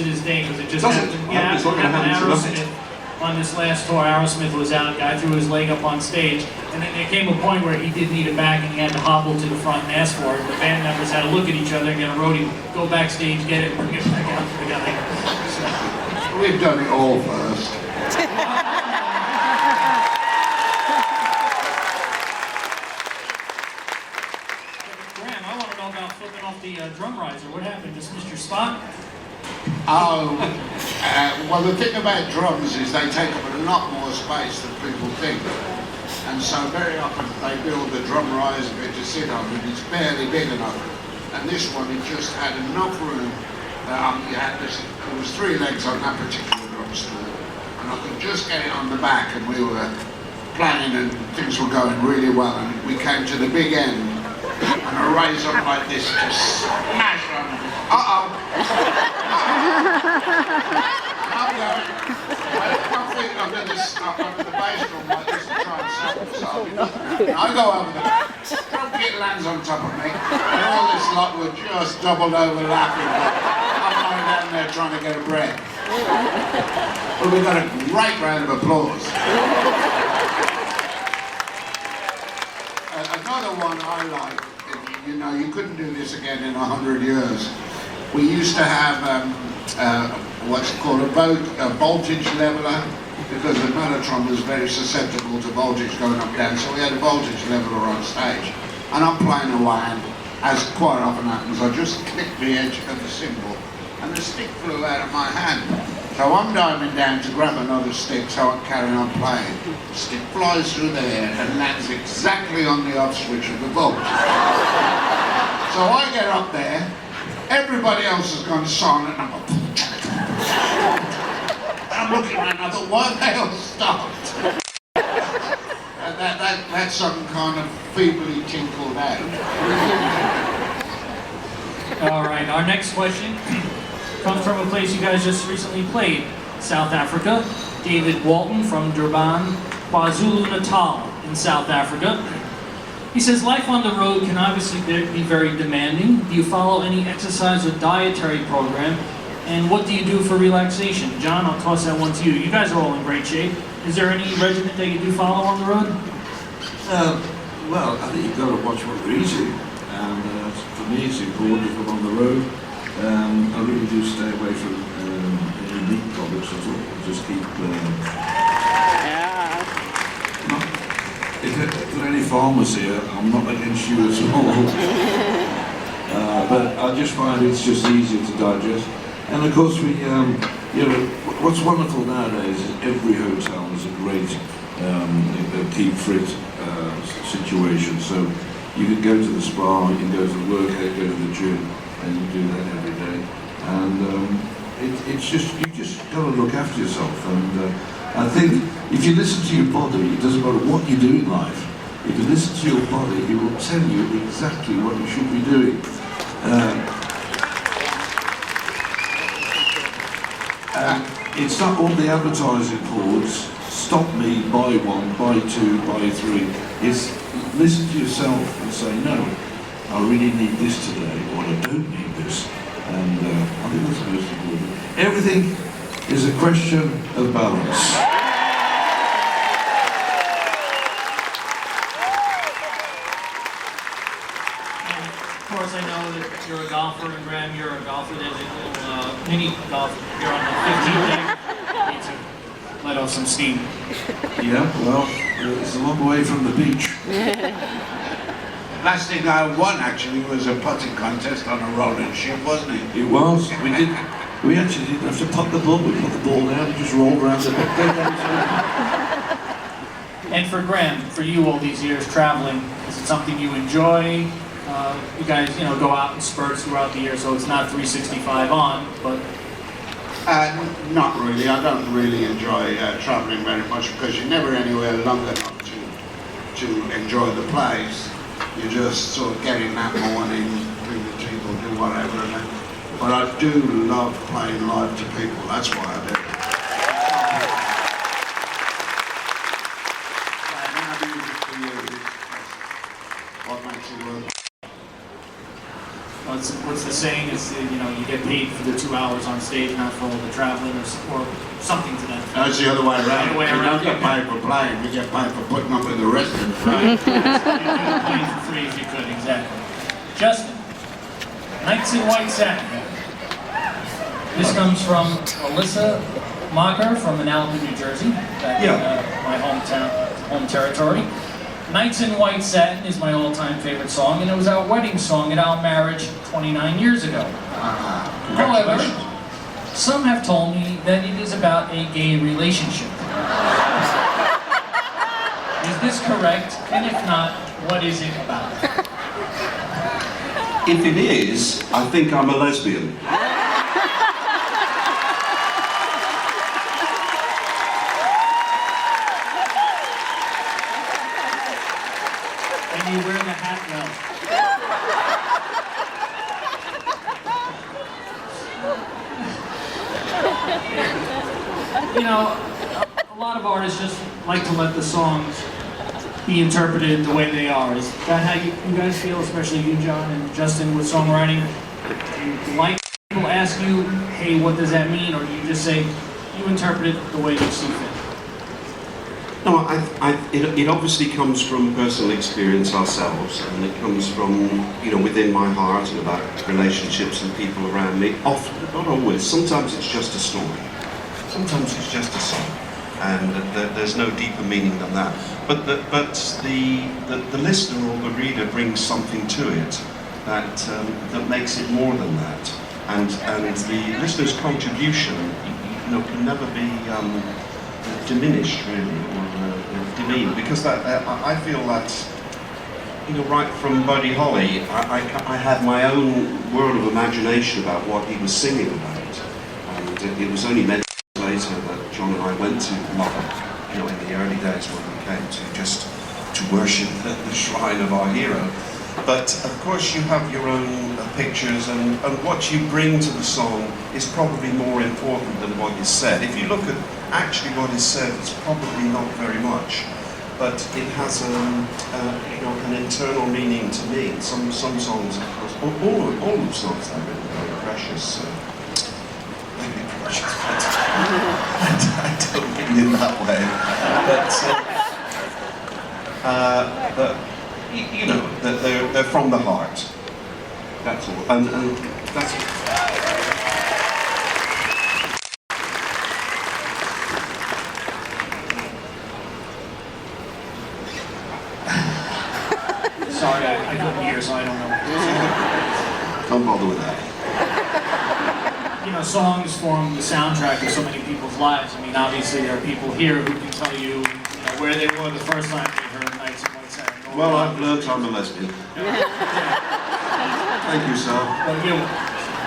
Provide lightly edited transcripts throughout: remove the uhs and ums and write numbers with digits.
to this day because it just Does it? happened. I Yeah, hope it's not it gonna happened happen Aerosmith. tonight. On this last tour, Aerosmith was out, guy threw his leg up on stage, and then there came a point where he did need it back and he had to hobble to the front and ask for it. The band members had to look at each other and get a roadie, go backstage, get it, bring it back out to the guy. So. We've done it all first. Graham, I want to know about flipping off the drum riser. What happened? Just missed your spot? Oh, well the thing about drums is they take up a lot more space than people think. And so very often they build the drum riser bit to sit on and it's barely big enough. And this one, it just had enough room. You had this, there was 3 legs on that particular drum stool. And I could just get it on the back and we were playing and things were going really well. And we came to the big end and I raised up like this to smash on it. Uh-oh. I'm going. My feet under the bass drum like this and try and set myself. I go over there. Drum kit lands on top of me. And all this lot were just doubled over laughing. I'm lying down there trying to get a breath. But we got a great round of applause. Another one I like, you know, you couldn't do this again in 100 years. We used to have what's called a voltage leveler, because the mellotron was very susceptible to voltage going up down, so we had a voltage leveler on stage. And I'm playing away, and as quite often happens, I just clipped the edge of the cymbal, and the stick flew out of my hand. So I'm diving down to grab another stick so I can carry on playing. The stick flies through the air and lands exactly on the off switch of the voltage. So I get up there, everybody else has gone silent, and I'm looking around and I thought, why they all stopped? And that some kind of feebly tinkled out. All right, our next question comes from a place you guys just recently played, South Africa. David Walton from Durban, KwaZulu-Natal in South Africa. He says, life on the road can obviously be very demanding. Do you follow any exercise or dietary program? And what do you do for relaxation? John, I'll toss that one to you. You guys are all in great shape. Is there any regimen that you do follow on the road? Well, I think you've got to watch what you're eating. And for me, it's important if I'm on the road. I really do stay away from any meat products at all. Just keep... If there are any farmers here, I'm not against you at all. But I just find it's just easier to digest. And of course, we, you know, what's wonderful nowadays is every hotel has a great keep fit situation. So you can go to the spa, you can go to the workout, go to the gym, and you do that every day. And it's just, you just got to look after yourself. And I think if you listen to your body, it doesn't matter what you do in life. If you listen to your body, it will tell you exactly what you should be doing. It's not all the advertising boards, stop me, buy one, buy two, buy three. It's listen to yourself and say, no, I really need this today, or I don't need this. And I think that's most important. Everything is a question of balance. Of course, I know that you're a golfer, and Graham, you're a golfer. There's a little mini golf here on the 15th deck. You need to let off some steam. Yeah, well, it's a long way from the beach. Last thing I won actually was a putting contest on a rolling ship, wasn't it? It was. We actually didn't have to putt the ball. We put the ball down and just rolled around the And for Graham, for you all these years traveling, is it something you enjoy? You guys, you know, go out in spurts throughout the year, so it's not 365 on, but... Not really. I don't really enjoy traveling very much because you're never anywhere long enough to enjoy the place. You just sort of get in that morning, bring the people, do whatever. But I do love playing live to people. That's why I do. What makes it work? what's the saying? It's, you know, you get paid for the 2 hours on stage, not for all the traveling or something to that effect. No, it's the other way around. The other way We around. don't get paid for playing, we get paid for putting up with the rest of it. Right. You could play for free if you could, exactly. Justin, Nights in White Satin. This comes from Alyssa Mocker from Manalapan, New Jersey. That's my home territory. Nights in White Satin is my all-time favorite song, and it was our wedding song at our marriage 29 years ago. However, some have told me that it is about a gay relationship. Is this correct? And if not, what is it about? If it is, I think I'm a lesbian. And you wear the hat well. You know, a lot of artists just like to let the songs be interpreted the way they are. Is that how you guys feel, especially you, John and Justin, with songwriting? Do you like people ask you, hey, what does that mean? Or do you just say, you interpret it the way you see fit? No, it obviously comes from personal experience ourselves, and it comes from, you know, within my heart and about relationships and people around me. Often, not always, sometimes it's just a story. Sometimes it's just a song, and there's no deeper meaning than that. But the listener or the reader brings something to it that makes it more than that. And the listener's contribution, you know, can never be diminished really, or demeaned, because I feel that, you know, right from Buddy Holly, I had my own world of imagination about what he was singing about, and it was only many years later that John and I went to London, you know, in the early days when we came to just to worship the shrine of our hero. But of course you have your own pictures, and what you bring to the song is probably more important than what is said. If you look at actually what is said, it's probably not very much, but it has you know, an internal meaning to me. Some songs, of course, all the songs I've written are very precious. Maybe precious, but I don't mean it that way. But you know, that they're from the heart. That's all, and that's. Sorry, I couldn't hear, so I don't know. Don't bother with that. You know, songs form the soundtrack of so many people's lives. I mean, obviously there are people here who can tell you, where they were the first time they heard Nights in White Satin. Well, I've learned I'm a lesbian. Thank you, sir. Well, you know,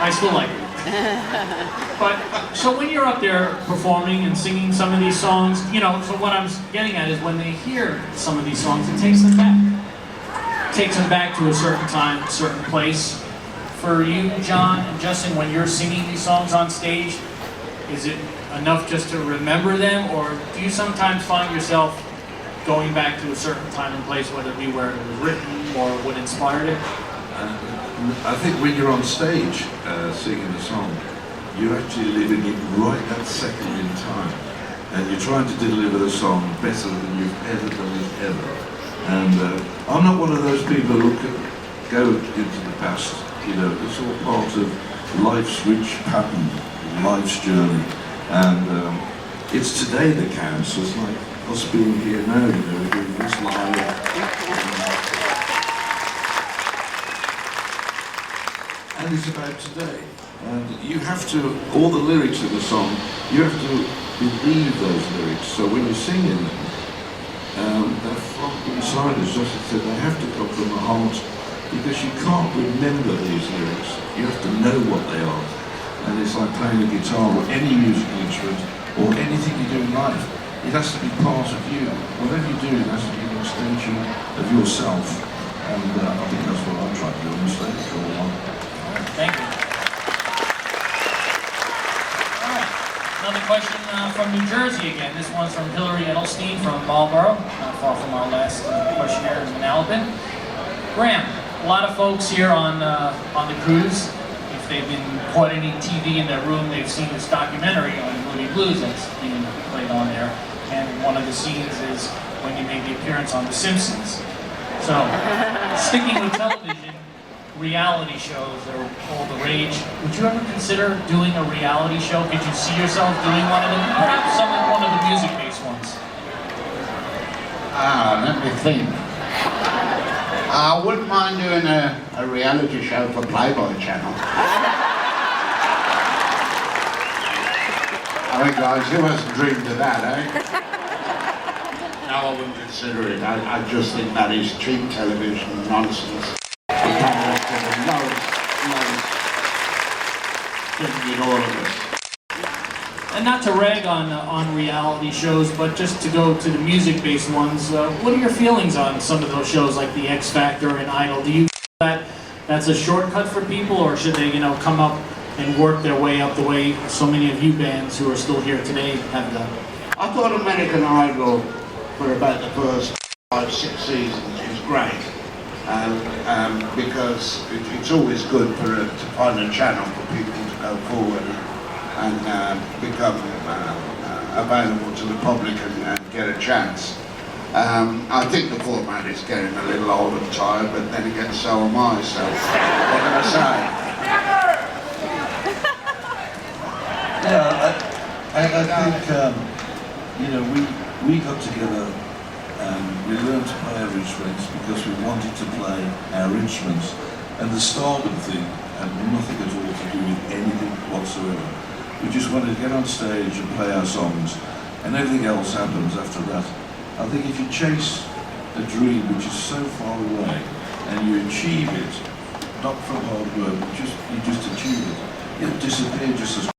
I still like it. But, so when you're up there performing and singing some of these songs, you know, so what I'm getting at is when they hear some of these songs, it takes them back. It takes them back to a certain time, certain place. For you, John and Justin, when you're singing these songs on stage, is it enough just to remember them, or do you sometimes find yourself going back to a certain time and place, whether it be where it was written or what inspired it? I think when you're on stage singing a song, you're actually living it right that second in time, and you're trying to deliver the song better than you've ever done it ever. And I'm not one of those people who go into the past. You know, it's all part of life's rich pattern, life's journey, and it's today that counts. It's like us being here now, you know, doing this live. And it's about today. And you have to, all the lyrics of the song, you have to believe those lyrics. So when you're singing them, they're from inside us, just as I said, they have to come from the heart, because you can't remember these lyrics. You have to know what they are. And it's like playing the guitar or any musical instrument or anything you do in life. It has to be part of you. Whatever you do, it has to be an extension of yourself. And I think that's what I'm trying to do on stage all along. Thank you. All right, another question from New Jersey again. This one's from Hillary Edelstein from Marlborough, not far from our last questionnaire in Manalapan. Graham, A lot of folks here on the cruise, if they've been caught any TV in their room, they've seen this documentary on Moody Blues that's being played on there. And one of the scenes is when you made the appearance on The Simpsons. So, sticking with television, reality shows are all the rage. Would you ever consider doing a reality show? Could you see yourself doing one of them? Perhaps one of the music-based ones. Let me think. I wouldn't mind doing a reality show for Playboy Channel. I mean, guys, who hasn't dreamed of that, eh? No, I wouldn't consider it. I just think that is cheap television nonsense. The cameras getting loads, all of us. And not to rag on reality shows, but just to go to the music-based ones, what are your feelings on some of those shows like The X Factor and Idol? Do you feel that that's a shortcut for people, or should they, come up and work their way up the way so many of you bands who are still here today have done? I thought American Idol, for about the first 5-6 seasons, was great. Because it's always good to find a channel for people to go forward and become available to the public and get a chance. I think the format is getting a little old and tired, but then again, so am I, so what can I say? Yeah, I think, we got together and we learned to play our instruments because we wanted to play our instruments. And the stardom thing had nothing at all to do with anything whatsoever. We just wanted to get on stage and play our songs, and everything else happens after that. I think if you chase a dream which is so far away and you achieve it, not from hard work, you just achieve it, it'll disappear just as